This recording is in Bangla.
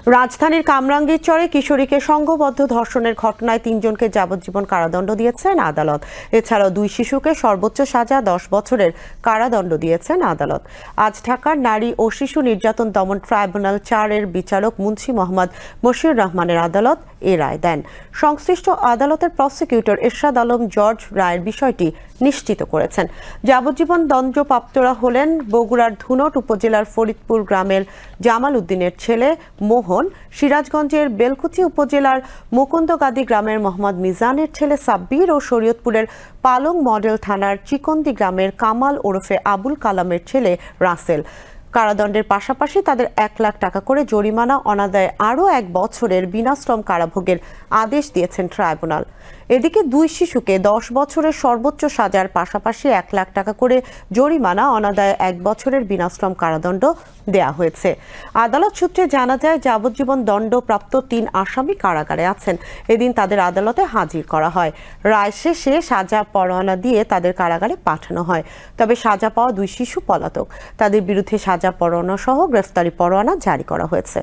রাজধানীর কামরাঙ্গীরচরে কিশোরীকে সংঘবদ্ধ ধর্ষণের ঘটনায় ৩ জনকে যাবজ্জীবন কারাদণ্ড দিয়েছেন আদালত। এছাড়াও 2 শিশুকে সর্বোচ্চ সাজা 10 বছরের কারাদণ্ড দিয়েছেন আদালত। আজ ঢাকার নারী ও শিশু নির্যাতন দমন ট্রাইব্যুনাল 4-এর বিচারক মুন্সি মোহাম্মদ মশিউর রহমানের আদালত এ রায় দেন। সংশ্লিষ্ট আদালতের প্রসিকিউটর এরশাদ আলম জর্জ রায়ের বিষয়টি নিশ্চিত করেছেন। যাবজ্জীবন দণ্ডপ্রাপ্তরা হলেন বগুড়ার ধুনট উপজেলার ফরিদপুর গ্রামের জামাল উদ্দিনের ছেলে মোহন, সিরাজগঞ্জের বেলকুচি উপজেলার মুকুন্দগাদি গ্রামের মোহাম্মদ মিজানের ছেলে সাব্বির ও শরীয়তপুরের পালং মডেল থানার চিকন্দি গ্রামের কামাল ওরফে আবুল কালামের ছেলে রাসেল। কারাদণ্ডের পাশাপাশি তাদের 1 লাখ টাকা করে জরিমানা, অনাদায়ে আরও 1 বছরের বিনাশ্রম কারাভোগের আদেশ দিয়েছেন ট্রাইব্যুনাল। এদিকে 2 শিশুকে 10 বছরের সর্বোচ্চ সাজার পাশাপাশি 1 লাখ টাকা করে জরিমানা, অনাদায়ে 1 বছরের বিনাশ্রম কারাদণ্ড দেয়া হয়েছে। আদালত সূত্রে জানা যায়, যাবজ্জীবন দণ্ডপ্রাপ্ত 3 আসামি কারাগারে আছেন। এদিন তাদের আদালতে হাজির করা হয়। রায় শেষে সাজা পরোয়ানা দিয়ে তাদের কারাগারে পাঠানো হয়। তবে সাজা পাওয়া 2 শিশু পলাতক। তাদের বিরুদ্ধে সাজা পরোয়ানা সহ গ্রেফতারি পরোয়ানা জারি করা হয়েছে।